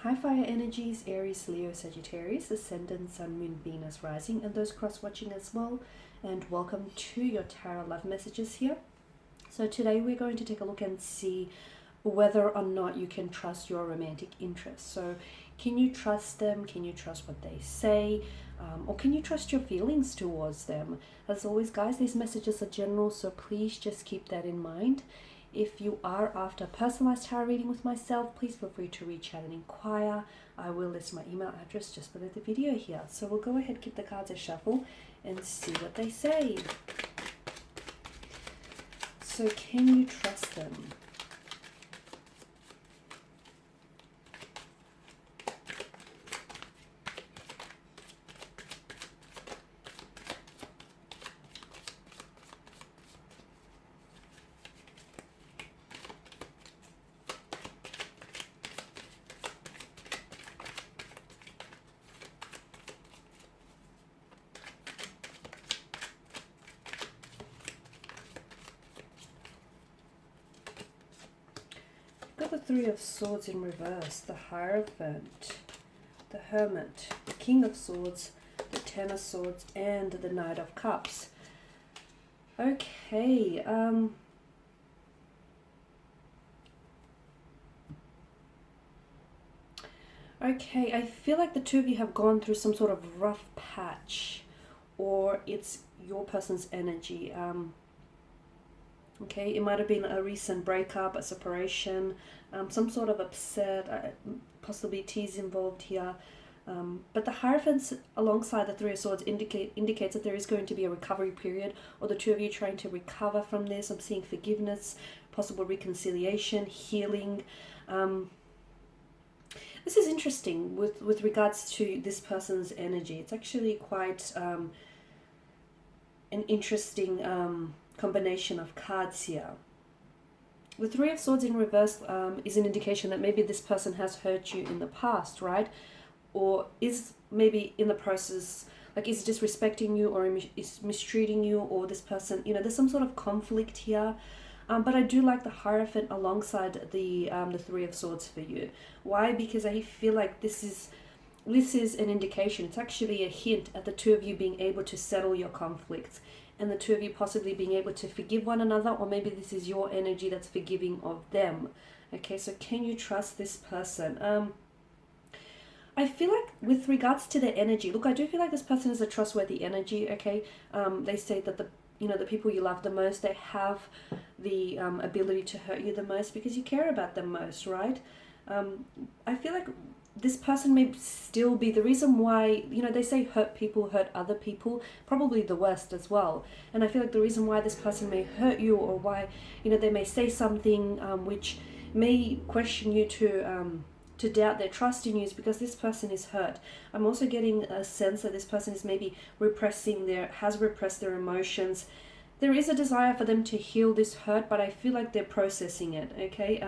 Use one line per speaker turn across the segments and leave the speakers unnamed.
High fire energies, Aries, Leo, Sagittarius, Ascendant, Sun, Moon, Venus, Rising, and those cross-watching as well. And welcome to your Tarot Love Messages here. So today we're going to take a look and see whether or not you can trust your romantic interest. So can you trust them? Can you trust what they say? Or can you trust your feelings towards them? As always, guys, these messages are general, so please just keep that in mind. If you are after a personalized tarot reading with myself, please feel free to reach out and inquire. I will list my email address just below the video here. So we'll go ahead, give the cards a shuffle and see what they say. So can you trust them? Got the Three of Swords in reverse, the Hierophant, the Hermit, the King of Swords, the Ten of Swords, and the Knight of Cups. Okay, okay, I feel like the two of you have gone through some sort of rough patch, or it's your person's energy. Okay, it might have been a recent breakup, a separation, some sort of upset, possibly tears involved here. But the Hierophant alongside the Three of Swords indicates that there is going to be a recovery period, or the two of you trying to recover from this. I'm seeing forgiveness, possible reconciliation, healing. This is interesting with regards to this person's energy. It's actually quite an interesting combination of cards here. The Three of Swords in reverse is an indication that maybe this person has hurt you in the past, right? Or is maybe in the process, like is disrespecting you, or is mistreating you, or this person, you know, there's some sort of conflict here. But I do like the Hierophant alongside the Three of Swords for you. Why? Because I feel like this is an indication. It's actually a hint at the two of you being able to settle your conflicts, and the two of you possibly being able to forgive one another, or maybe this is your energy that's forgiving of them. Okay, so can you trust this person? I feel like with regards to their energy, look, I do feel like this person is a trustworthy energy, okay? They say that the people you love the most, they have the ability to hurt you the most because you care about them most, right? I feel like this person may still be the reason why, they say hurt people hurt other people, probably the worst as well. And I feel like the reason why this person may hurt you, or why, they may say something which may question you to doubt their trust in you, is because this person is hurt. I'm also getting a sense that this person is maybe has repressed their emotions. There is a desire for them to heal this hurt, but I feel like they're processing it, okay?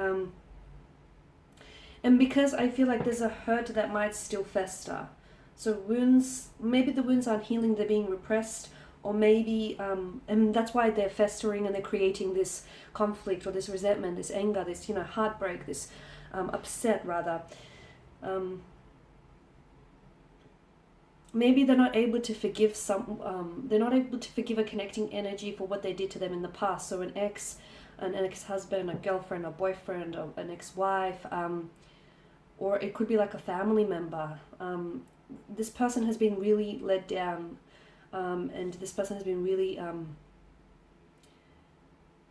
And because I feel like there's a hurt that might still fester. So wounds, maybe the wounds aren't healing, they're being repressed, or maybe, and that's why they're festering and they're creating this conflict or this resentment, this anger, this, heartbreak, this upset rather. Maybe they're not able to forgive they're not able to forgive a connecting energy for what they did to them in the past. So an ex-husband, a girlfriend, a boyfriend, or an ex-wife, or it could be like a family member. This person has been really let down, and this person has been really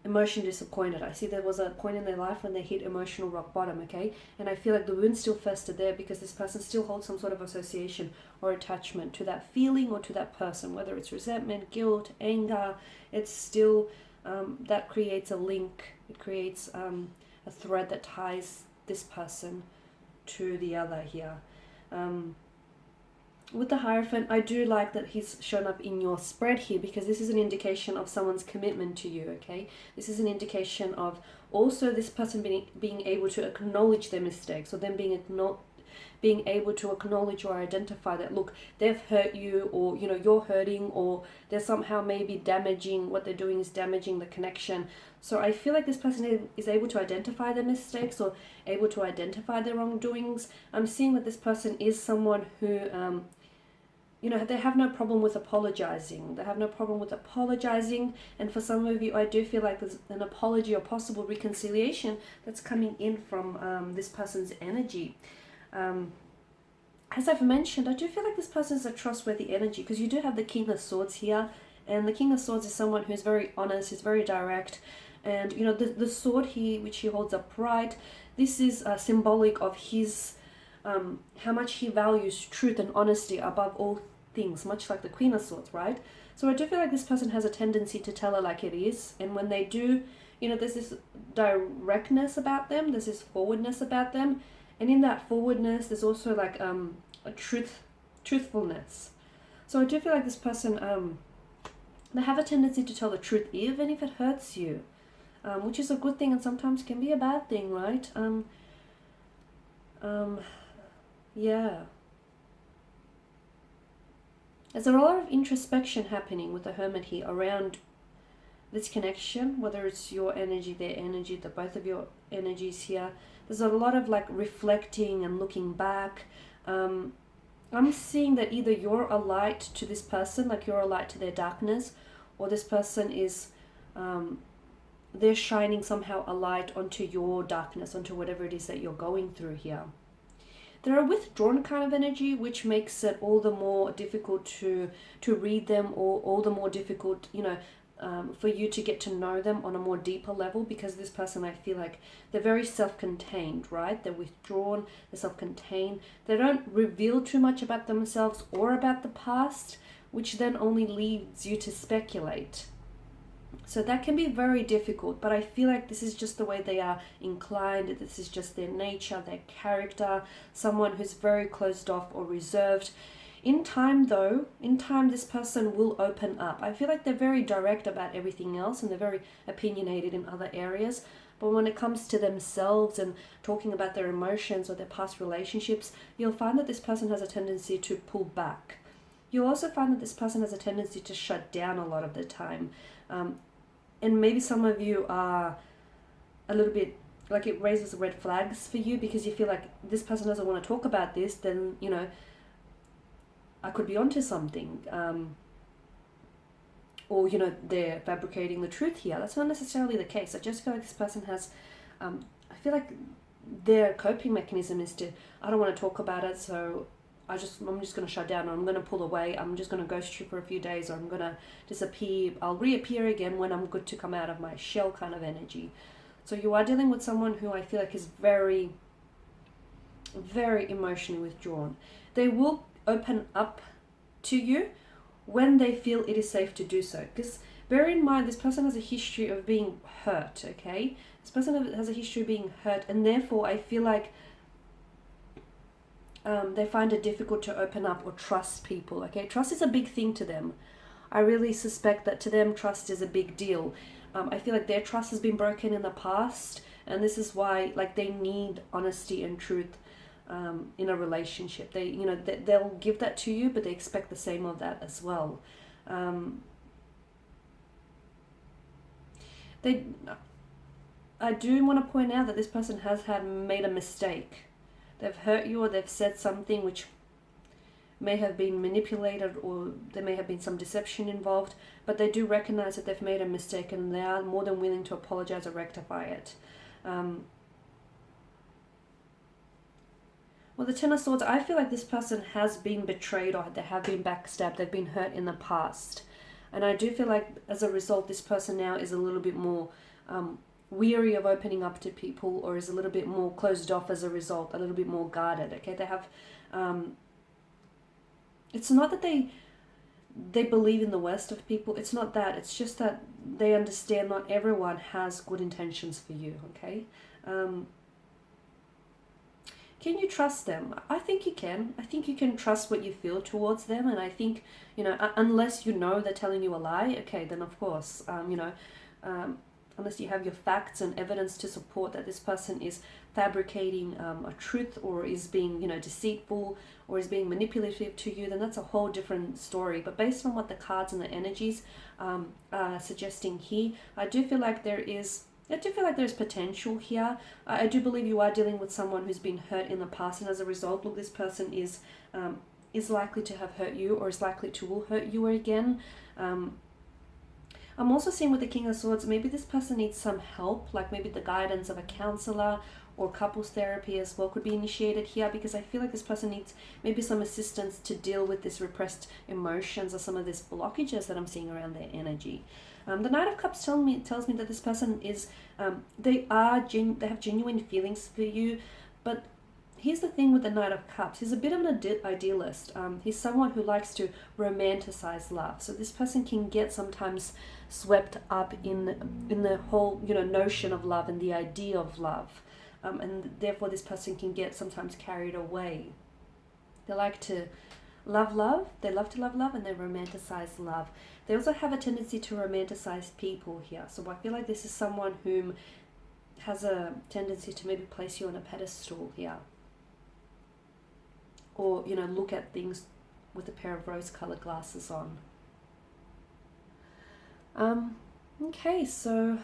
emotionally disappointed. I see there was a point in their life when they hit emotional rock bottom, okay? And I feel like the wound still festered there because this person still holds some sort of association or attachment to that feeling or to that person, whether it's resentment, guilt, anger. It's still, that creates a link. It creates a thread that ties this person to the other here. With the Hierophant, I do like that he's shown up in your spread here, because this is an indication of someone's commitment to you, okay? This is an indication of also this person being able to acknowledge their mistakes, or them being able to acknowledge or identify that, look, they've hurt you, or, you're hurting, or they're somehow maybe damaging, what they're doing is damaging the connection. So I feel like this person is able to identify their mistakes or able to identify their wrongdoings. I'm seeing that this person is someone who, they have no problem with apologizing. They have no problem with apologizing. And for some of you, I do feel like there's an apology or possible reconciliation that's coming in from this person's energy. As I've mentioned, I do feel like this person is a trustworthy energy, because you do have the King of Swords here. And the King of Swords is someone who's very honest, who's very direct. And, the sword which he holds upright, this is symbolic of his, how much he values truth and honesty above all things, much like the Queen of Swords, right? So I do feel like this person has a tendency to tell it like it is. And when they do, there's this directness about them, there's this forwardness about them. And in that forwardness, there's also like a truthfulness. So I do feel like this person, they have a tendency to tell the truth even if it hurts you. Which is a good thing and sometimes can be a bad thing, right? Yeah. There's a lot of introspection happening with the Hermit here around this connection, whether it's your energy, their energy, the both of your energies here. There's a lot of like reflecting and looking back. I'm seeing that either you're a light to this person, like you're a light to their darkness, or this person is... they're shining somehow a light onto your darkness, onto whatever it is that you're going through here. They're a withdrawn kind of energy, which makes it all the more difficult to read them, or all the more difficult, for you to get to know them on a more deeper level, because this person, I feel like they're very self-contained, right? They're withdrawn, they're self-contained. They don't reveal too much about themselves or about the past, which then only leads you to speculate. So that can be very difficult, but I feel like this is just the way they are inclined. This is just their nature, their character, someone who's very closed off or reserved. In time, this person will open up. I feel like they're very direct about everything else, and they're very opinionated in other areas. But when it comes to themselves and talking about their emotions or their past relationships, you'll find that this person has a tendency to pull back. You'll also find that this person has a tendency to shut down a lot of the time. And maybe some of you are a little bit, like, it raises red flags for you, because you feel like this person doesn't want to talk about this, then, I could be onto something. Or, they're fabricating the truth here. That's not necessarily the case. I just feel like this person has, I feel like their coping mechanism is to, I don't want to talk about it, so I'm just going to shut down, or I'm going to pull away, I'm just going to ghost you for a few days, or I'm going to disappear, I'll reappear again when I'm good to come out of my shell kind of energy. So you are dealing with someone who I feel like is very, very emotionally withdrawn. They will open up to you when they feel it is safe to do so. Because bear in mind, this person has a history of being hurt, okay? This person has a history of being hurt, and therefore I feel like they find it difficult to open up or trust people, okay? Trust is a big thing to them. I really suspect that to them, trust is a big deal. I feel like their trust has been broken in the past, and this is why, like, they need honesty and truth in a relationship. They'll give that to you, but they expect the same of that as well. I do want to point out that this person has made a mistake. They've hurt you, or they've said something which may have been manipulated, or there may have been some deception involved, but they do recognize that they've made a mistake, and they are more than willing to apologize or rectify it. Well, the Ten of Swords, I feel like this person has been betrayed, or they have been backstabbed, they've been hurt in the past. And I do feel like as a result, this person now is a little bit more weary of opening up to people, or is a little bit more closed off as a result, a little bit more guarded, okay? They have, it's not that they believe in the worst of people, it's not that, it's just that they understand not everyone has good intentions for you, okay? Can you trust them? I think you can. I think you can trust what you feel towards them, and I think, unless they're telling you a lie, okay, then of course, unless you have your facts and evidence to support that this person is fabricating a truth, or is being, deceitful, or is being manipulative to you, then that's a whole different story. But based on what the cards and the energies are suggesting here, I do feel like there's potential here. I do believe you are dealing with someone who's been hurt in the past, and as a result, look, this person is likely to have hurt you, or is likely to will hurt you again. I'm also seeing with the King of Swords, maybe this person needs some help, like maybe the guidance of a counselor or couples therapy as well could be initiated here, because I feel like this person needs maybe some assistance to deal with this repressed emotions or some of these blockages that I'm seeing around their energy. The Knight of Cups tells me that this person is, they have genuine feelings for you, but here's the thing with the Knight of Cups. He's a bit of an idealist. He's someone who likes to romanticize love. So this person can get sometimes swept up in the whole, notion of love and the idea of love. And therefore this person can get sometimes carried away. They like to love, they love to love, and they romanticize love. They also have a tendency to romanticize people here. So I feel like this is someone whom has a tendency to maybe place you on a pedestal here. Or, look at things with a pair of rose-colored glasses on. Okay, so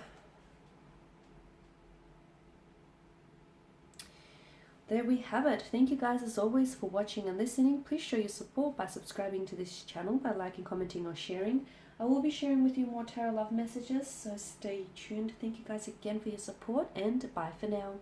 there we have it. Thank you guys as always for watching and listening. Please show your support by subscribing to this channel, by liking, commenting or sharing. I will be sharing with you more tarot love messages, so stay tuned. Thank you guys again for your support, and bye for now.